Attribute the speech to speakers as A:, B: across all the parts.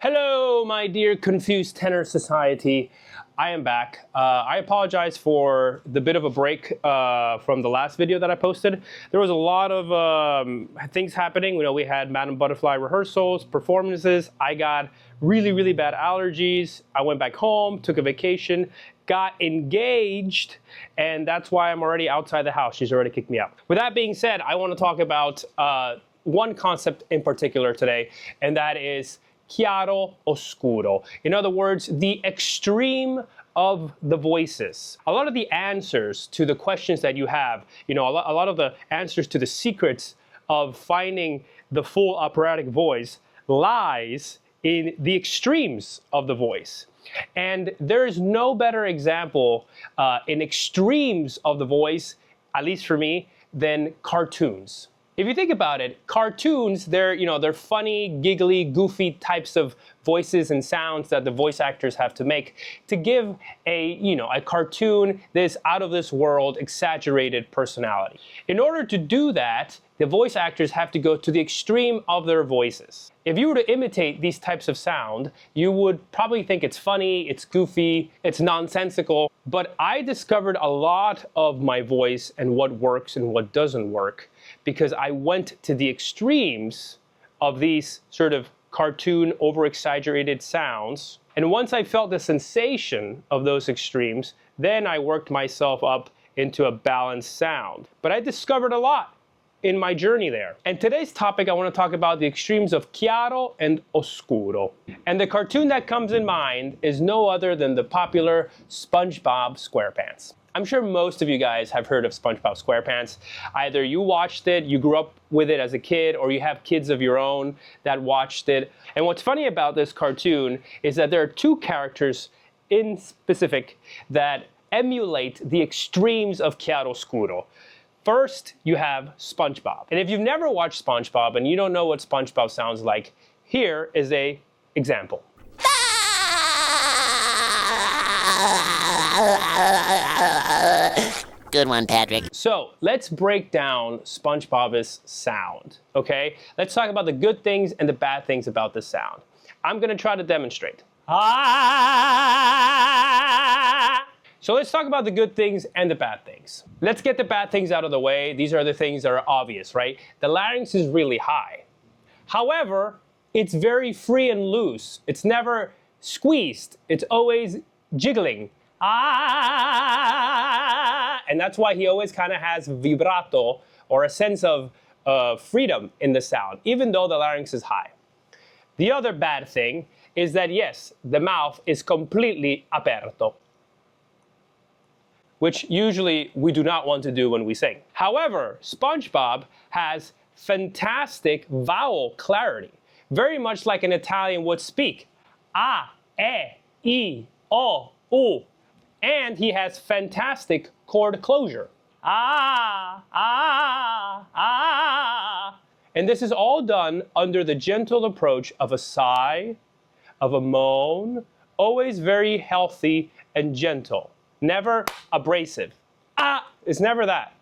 A: Hello, my dear confused tenor society. I am back. I apologize for the bit of a break from the last video that I posted. There was a lot of things happening. You know, we had Madam Butterfly rehearsals, performances. I got really bad allergies. I went back home, took a vacation, got engaged, and that's why I'm already outside the house. She's already kicked me out. With that being said, I want to talk about one concept in particular today, and that is Chiaroscuro. In other words, the extreme of the voices. A lot of the answers to the questions that you have, you know, a lot of the answers to the secrets of finding the full operatic voice lies in the extremes of the voice. And there is no better example in extremes of the voice, at least for me, than cartoons. If you think about it, cartoons, they're funny, giggly, goofy types of voices and sounds that the voice actors have to make to give a cartoon this out of this world exaggerated personality. In order to do that, the voice actors have to go to the extreme of their voices. If you were to imitate these types of sound, you would probably think it's funny, it's goofy, it's nonsensical. But I discovered a lot of my voice and what works and what doesn't work because I went to the extremes of these sort of cartoon over-exaggerated sounds. And once I felt the sensation of those extremes, then I worked myself up into a balanced sound. But I discovered a lot in my journey there. And today's topic, I want to talk about the extremes of chiaro and oscuro. And the cartoon that comes in mind is no other than the popular SpongeBob SquarePants. I'm sure most of you guys have heard of SpongeBob SquarePants. Either you watched it, you grew up with it as a kid, or you have kids of your own that watched it. And what's funny about this cartoon is that there are two characters in specific that emulate the extremes of chiaroscuro. First, you have SpongeBob. And if you've never watched SpongeBob and you don't know what SpongeBob sounds like, here is an example.
B: Good one, Patrick.
A: So let's break down SpongeBob's sound, okay? Let's talk about the good things and the bad things about this sound. I'm gonna try to demonstrate. So let's talk about the good things and the bad things. Let's get the bad things out of the way. These are the things that are obvious, right? The larynx is really high. However, it's very free and loose. It's never squeezed. It's always jiggling. And that's why he always kind of has vibrato or a sense of freedom in the sound, even though the larynx is high. The other bad thing is that, yes, the mouth is completely aperto, which usually we do not want to do when we sing. However, SpongeBob has fantastic vowel clarity, very much like an Italian would speak. A, E, I, O, U. And he has fantastic chord closure. And this is all done under the gentle approach of a sigh, of a moan, always very healthy and gentle. Never abrasive. It's never that.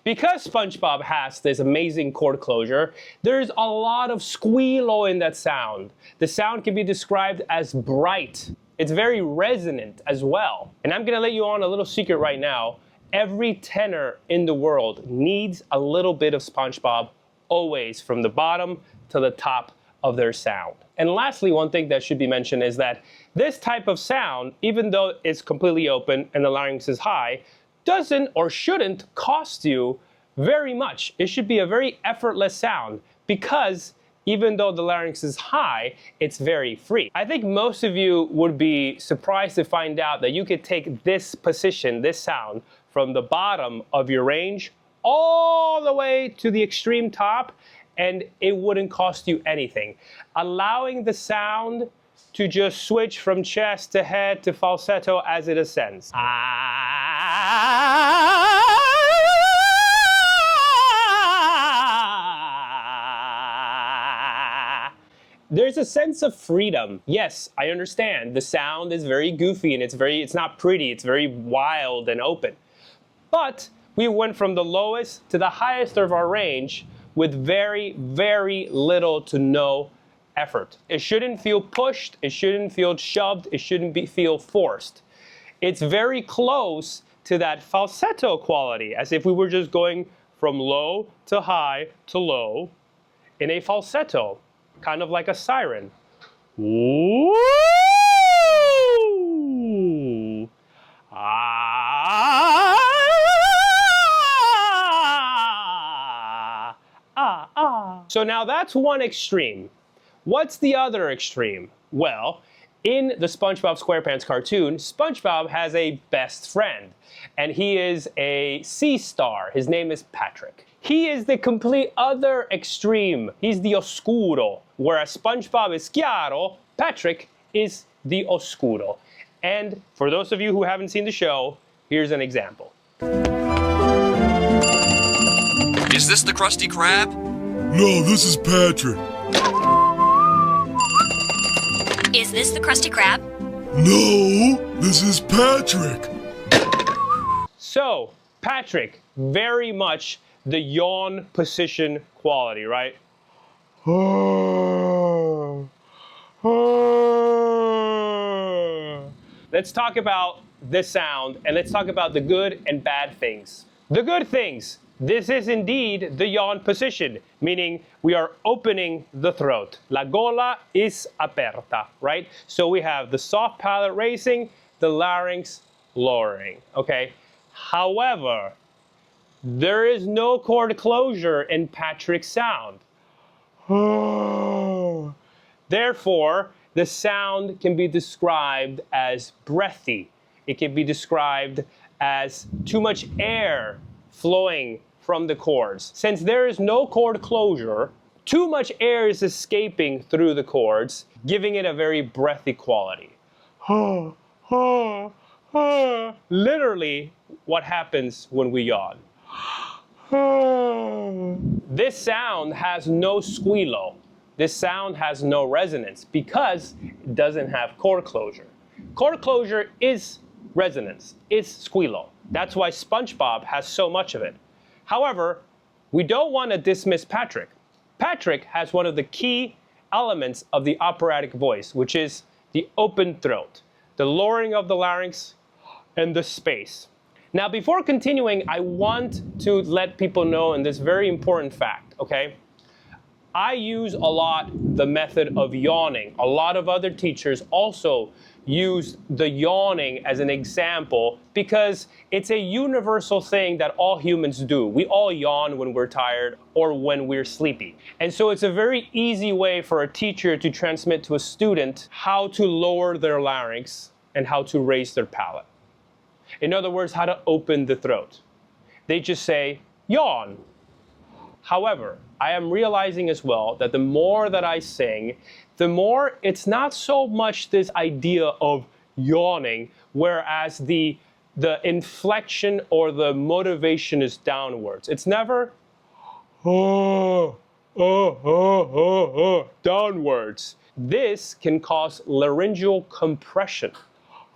A: Because SpongeBob has this amazing chord closure, there's a lot of squealo in that sound. The sound can be described as bright. It's very resonant as well. And I'm gonna let you on a little secret right now. Every tenor in the world needs a little bit of SpongeBob, always from the bottom to the top of their sound. And lastly, one thing that should be mentioned is that this type of sound, even though it's completely open and the larynx is high, doesn't or shouldn't cost you very much. It should be a very effortless sound because even though the larynx is high, it's very free. I think most of you would be surprised to find out that you could take this position, this sound, from the bottom of your range all the way to the extreme top, and it wouldn't cost you anything. Allowing the sound to just switch from chest to head to falsetto as it ascends. There's a sense of freedom. Yes, I understand. The sound is very goofy and it's not pretty, it's very wild and open. But we went from the lowest to the highest of our range with very, very little to no effort. It shouldn't feel pushed, it shouldn't feel shoved, it shouldn't feel forced. It's very close to that falsetto quality, as if we were just going from low to high to low in a falsetto, kind of like a siren. Woo! Ah! Ah! Ah! So now that's one extreme. What's the other extreme? Well, in the SpongeBob SquarePants cartoon, SpongeBob has a best friend, and he is a sea star. His name is Patrick. He is the complete other extreme. He's the oscuro. Whereas SpongeBob is chiaro, Patrick is the oscuro. And for those of you who haven't seen the show, here's an example.
B: Is this the Krusty Krab?
C: No, this is Patrick.
D: Is this the Krusty Krab?
C: No, this is Patrick.
A: So, Patrick, very much the yawn position quality, right? Let's talk about this sound, and let's talk about the good and bad things. The good things. This is indeed the yawn position, meaning we are opening the throat. La gola is aperta, right? So we have the soft palate raising, the larynx lowering, okay? However, there is no chord closure in Patrick's sound. Therefore, the sound can be described as breathy. It can be described as too much air flowing from the chords. Since there is no chord closure, too much air is escaping through the chords, giving it a very breathy quality. Literally what happens when we yawn. This sound has no squealo. This sound has no resonance because it doesn't have chord closure. Chord closure is resonance, is squealo. That's why SpongeBob has so much of it. However, we don't want to dismiss Patrick. Patrick has one of the key elements of the operatic voice, which is the open throat, the lowering of the larynx, and the space. Now, before continuing, I want to let people know in this very important fact, okay? I use a lot the method of yawning. A lot of other teachers also use the yawning as an example because it's a universal thing that all humans do. We all yawn when we're tired or when we're sleepy. And so it's a very easy way for a teacher to transmit to a student how to lower their larynx and how to raise their palate. In other words, how to open the throat. They just say, yawn. However, I am realizing as well that the more that I sing, the more it's not so much this idea of yawning, whereas the inflection or the motivation is downwards. It's never downwards. This can cause laryngeal compression.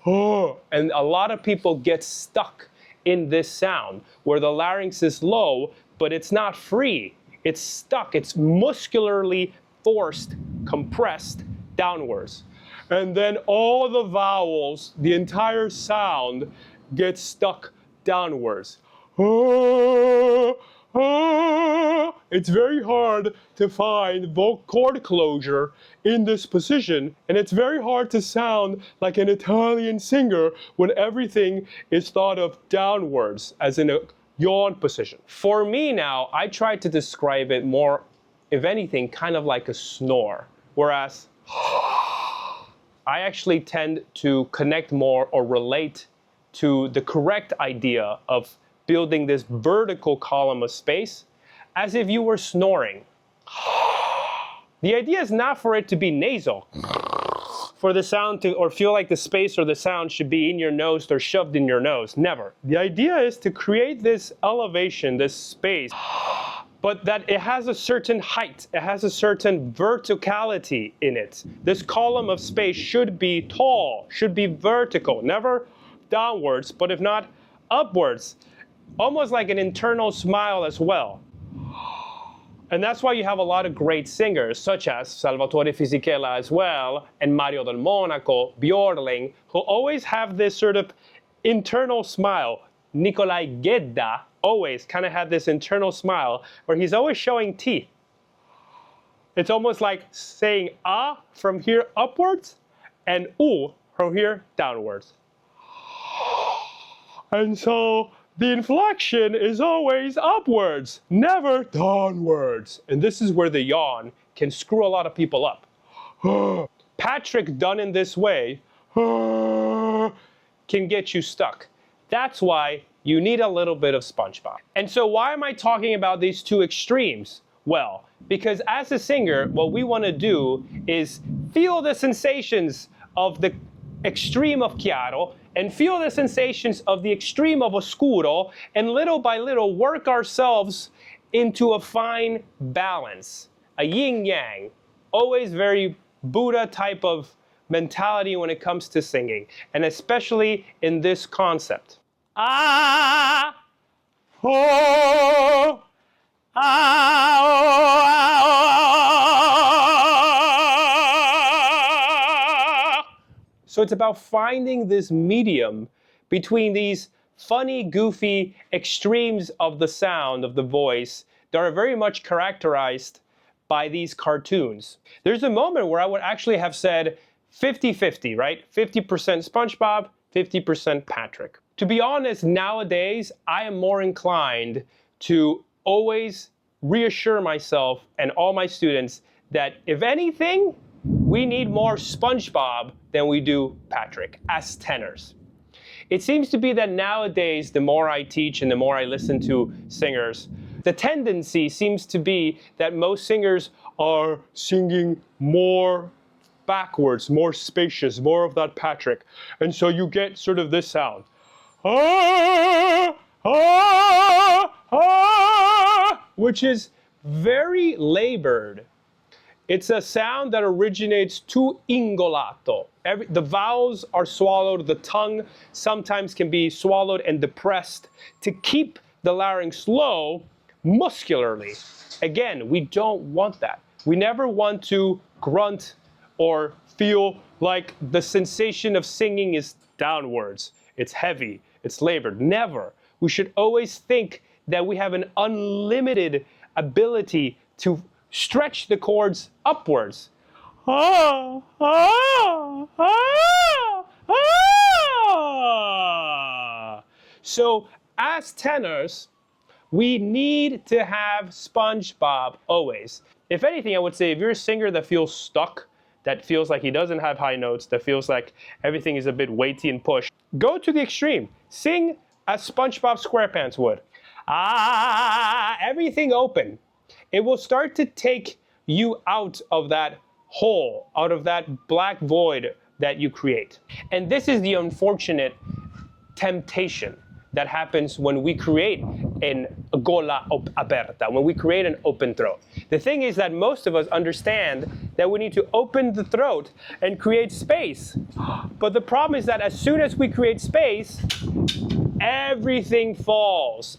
A: And a lot of people get stuck in this sound where the larynx is low, but it's not free. It's stuck. It's muscularly forced, compressed downwards. And then all the vowels, the entire sound gets stuck downwards. It's very hard to find vocal chord closure in this position, and it's very hard to sound like an Italian singer when everything is thought of downwards, as in a yawn position. For me now, I try to describe it more, if anything, kind of like a snore, whereas I actually tend to connect more or relate to the correct idea of building this vertical column of space as if you were snoring. The idea is not for it to be nasal, for the sound to, or feel like the space or the sound should be in your nose or shoved in your nose. Never. The idea is to create this elevation, this space, but that it has a certain height, it has a certain verticality in it. This column of space should be tall, should be vertical, never downwards, but if not upwards. Almost like an internal smile as well. And that's why you have a lot of great singers, such as Salvatore Fisichella as well, and Mario del Monaco, Björling, who always have this sort of internal smile. Nikolai Gedda always kind of had this internal smile where he's always showing teeth. It's almost like saying ah from here upwards and ooh from here downwards. And so the inflection is always upwards, never downwards. And this is where the yawn can screw a lot of people up. Patrick done in this way can get you stuck. That's why you need a little bit of SpongeBob. And so why am I talking about these two extremes? Well, because as a singer, what we want to do is feel the sensations of the extreme of Chiaro and feel the sensations of the extreme of Oscuro, and little by little work ourselves into a fine balance, a yin-yang, always very Buddha type of mentality when it comes to singing, and especially in this concept. Ah, oh, ah, oh, ah, oh. So it's about finding this medium between these funny, goofy extremes of the sound of the voice that are very much characterized by these cartoons. There's a moment where I would actually have said 50-50, right? 50% SpongeBob, 50% Patrick. To be honest, nowadays, I am more inclined to always reassure myself and all my students that if anything, we need more SpongeBob than we do Patrick as tenors. It seems to be that nowadays, the more I teach and the more I listen to singers, the tendency seems to be that most singers are singing more backwards, more spacious, more of that Patrick. And so you get sort of this sound. Ah, ah, ah, which is very labored. It's a sound that originates to ingolato. The vowels are swallowed, the tongue sometimes can be swallowed and depressed to keep the larynx low muscularly. Again, we don't want that. We never want to grunt or feel like the sensation of singing is downwards. It's heavy, it's labored. Never. We should always think that we have an unlimited ability to stretch the chords upwards. Ah, ah, ah, ah. So as tenors, we need to have SpongeBob always. If anything, I would say if you're a singer that feels stuck, that feels like he doesn't have high notes, that feels like everything is a bit weighty and pushed, go to the extreme. Sing as SpongeBob SquarePants would. Ah, everything open. It will start to take you out of that hole, out of that black void that you create. And this is the unfortunate temptation that happens when we create a gola aperta, when we create an open throat. The thing is that most of us understand that we need to open the throat and create space. But the problem is that as soon as we create space, everything falls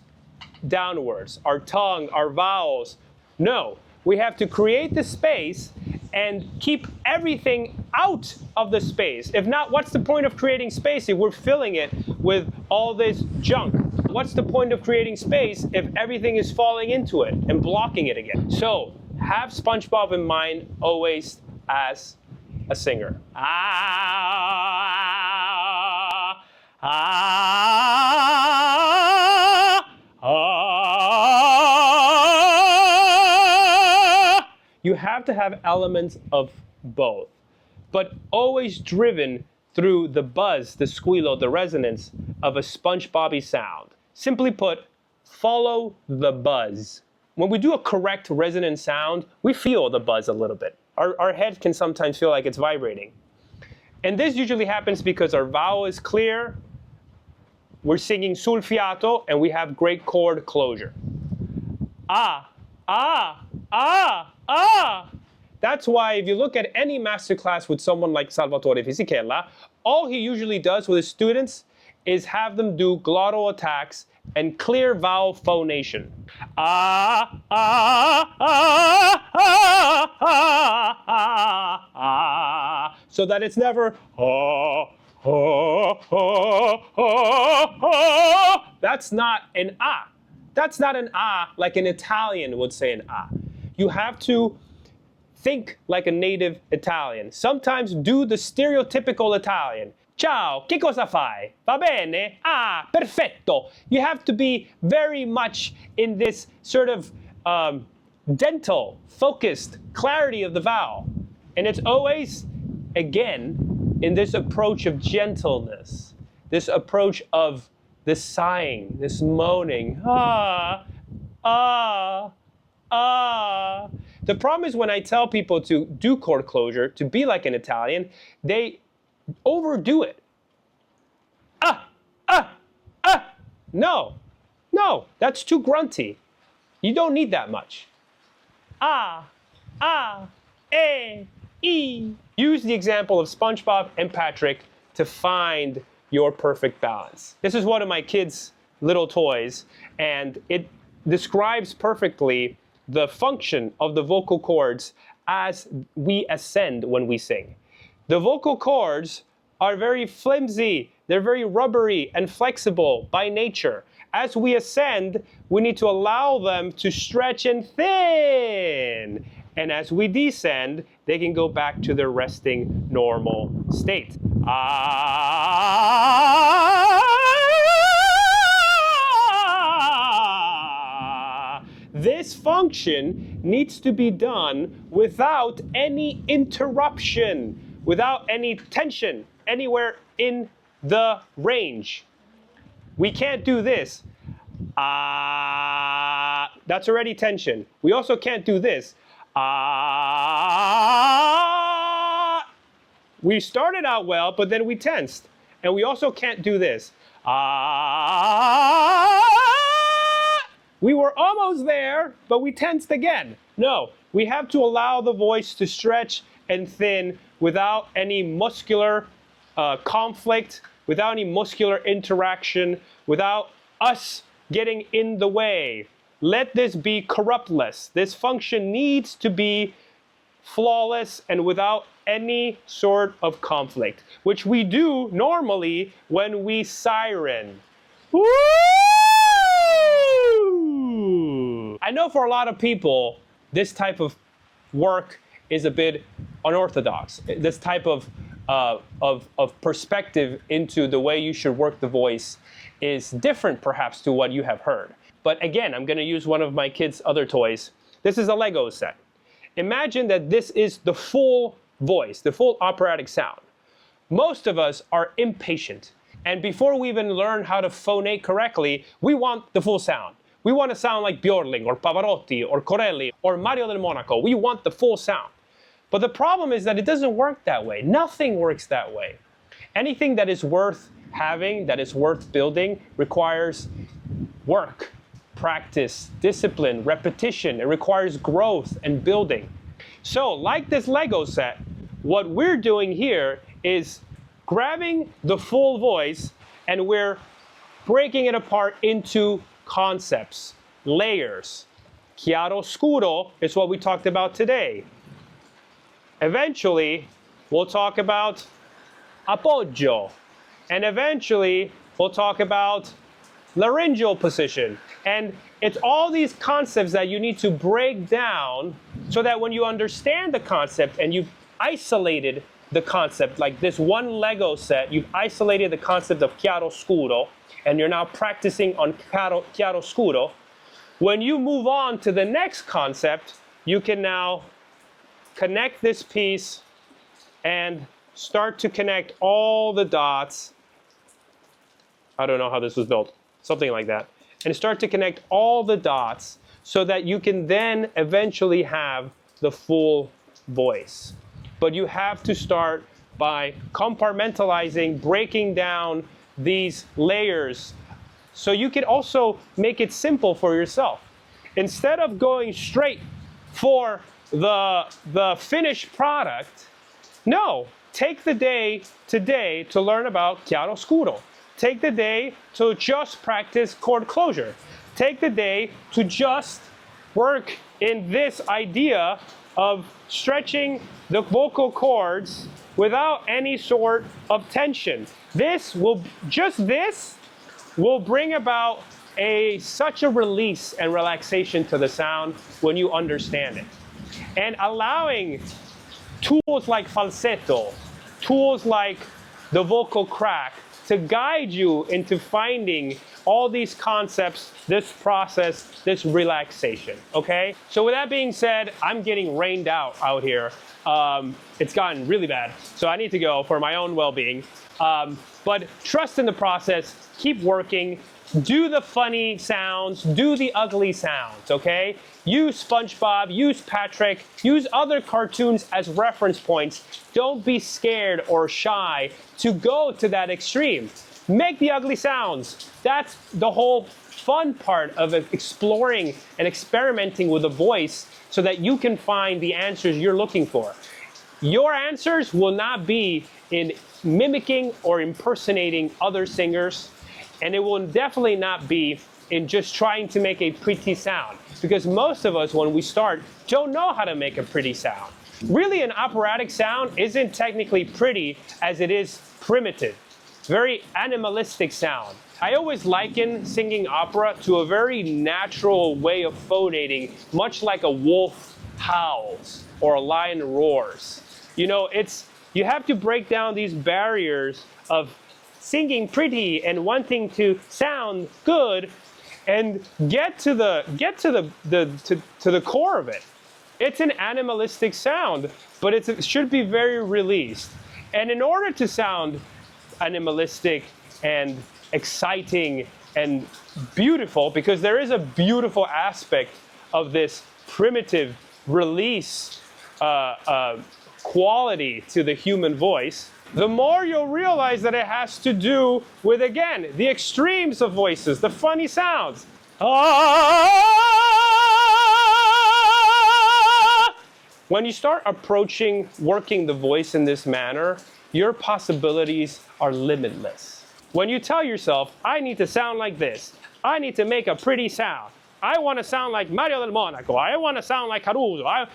A: downwards. Our tongue, our vowels. No, we have to create the space and keep everything out of the space. If not, what's the point of creating space if we're filling it with all this junk? What's the point of creating space if everything is falling into it and blocking it again? So have SpongeBob in mind always as a singer. Ah, ah, ah. You have to have elements of both, but always driven through the buzz, the squealo, the resonance of a SpongeBob-y sound. Simply put, follow the buzz. When we do a correct resonant sound, we feel the buzz a little bit. Our head can sometimes feel like it's vibrating. And this usually happens because our vowel is clear, we're singing sul fiato, and we have great chord closure. Ah, ah, ah, ah. That's why if you look at any masterclass with someone like Salvatore Fisichella, all he usually does with his students is have them do glottal attacks and clear vowel phonation. Ah, ah, ah, ah, ah, ah, ah. So that it's never ah, ah, ah, ah, ah. That's not an ah. That's not an ah like an Italian would say an ah. You have to think like a native Italian. Sometimes do the stereotypical Italian. Ciao, che cosa fai? Va bene? Ah, perfetto. You have to be very much in this sort of dental, focused clarity of the vowel. And it's always, again, in this approach of gentleness, this approach of this sighing, this moaning. Ah, ah, ah. The problem is when I tell people to do chord closure, to be like an Italian, they overdo it. Ah, ah, ah. No, no, that's too grunty. You don't need that much. Ah, ah, e. Use the example of SpongeBob and Patrick to find your perfect balance. This is one of my kids' little toys, and it describes perfectly the function of the vocal cords as we ascend when we sing. The vocal cords are very flimsy, they're very rubbery and flexible by nature. As we ascend, we need to allow them to stretch and thin. And as we descend, they can go back to their resting normal state. This function needs to be done without any interruption, without any tension anywhere in the range. We can't do this. That's already tension. We also can't do this. We started out well, but then we tensed. And we also can't do this. We were almost there, but we tensed again. No, we have to allow the voice to stretch and thin without any muscular conflict, without any muscular interaction, without us getting in the way. Let this be corruptless. This function needs to be flawless and without any sort of conflict, which we do normally when we siren. Woo! I know for a lot of people, this type of work is a bit unorthodox. This type of perspective into the way you should work the voice is different perhaps to what you have heard. But again, I'm going to use one of my kids' other toys. This is a Lego set. Imagine that this is the full voice, the full operatic sound. Most of us are impatient. And before we even learn how to phonate correctly, we want the full sound. We want to sound like Björling or Pavarotti or Corelli or Mario del Monaco. We want the full sound. But the problem is that it doesn't work that way. Nothing works that way. Anything that is worth having, that is worth building, requires work, practice, discipline, repetition. It requires growth and building. So, like this Lego set, what we're doing here is grabbing the full voice and we're breaking it apart into concepts, layers. Chiaroscuro is what we talked about today. Eventually, we'll talk about appoggio. And eventually, we'll talk about laryngeal position. And it's all these concepts that you need to break down so that when you understand the concept and you've isolated the concept, like this one Lego set, you've isolated the concept of chiaroscuro, and you're now practicing on chiaroscuro. When you move on to the next concept, you can now connect this piece and start to connect all the dots. I don't know how this was built, something like that. And start to connect all the dots so that you can then eventually have the full voice. But you have to start by compartmentalizing, breaking down these layers so you can also make it simple for yourself. Instead of going straight for the finished product, no, take the day today to learn about chiaroscuro. take the day to just practice chord closure. Take the day to just work in this idea of stretching the vocal cords without any sort of tension. This will bring about such a release and relaxation to the sound when you understand it. And allowing tools like falsetto, tools like the vocal crack to guide you into finding all these concepts, this process, this relaxation, okay? So with that being said, I'm getting rained out here. It's gotten really bad, so I need to go for my own well-being. But trust in the process, keep working, do the funny sounds, do the ugly sounds, okay? Use SpongeBob, use Patrick, use other cartoons as reference points. Don't be scared or shy to go to that extreme. Make the ugly sounds. That's the whole fun part of exploring and experimenting with a voice so that you can find the answers you're looking for. Your answers will not be in mimicking or impersonating other singers, and it will definitely not be in just trying to make a pretty sound, because most of us, when we start, don't know how to make a pretty sound. Really, an operatic sound isn't technically pretty as it is primitive. It's very animalistic sound. I always liken singing opera to a very natural way of phonating, much like a wolf howls or a lion roars. You know, you have to break down these barriers of singing pretty and wanting to sound good and get to the core of it. It's an animalistic sound, but it should be very released. And in order to sound animalistic and exciting and beautiful, because there is a beautiful aspect of this primitive release quality to the human voice, the more you'll realize that it has to do with, again, the extremes of voices, the funny sounds. When you start approaching working the voice in this manner, your possibilities are limitless. When you tell yourself, I need to sound like this, I need to make a pretty sound, I want to sound like Mario del Monaco, I want to sound like Caruso,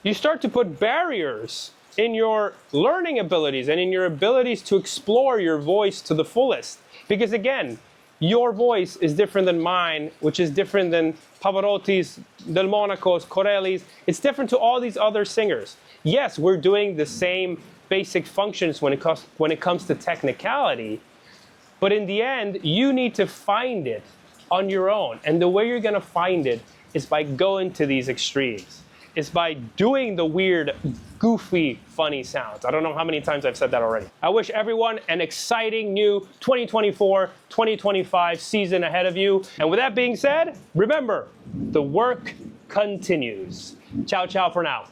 A: you start to put barriers in your learning abilities and in your abilities to explore your voice to the fullest. Because again, your voice is different than mine, which is different than Pavarotti's, Del Monaco's, Corelli's. It's different to all these other singers. Yes, we're doing the same basic functions when it comes to technicality, but in the end, you need to find it on your own. And the way you're gonna find it is by going to these extremes. Is by doing the weird, goofy, funny sounds. I don't know how many times I've said that already. I wish everyone an exciting new 2024-2025 season ahead of you. And with that being said, remember, the work continues. Ciao, ciao for now.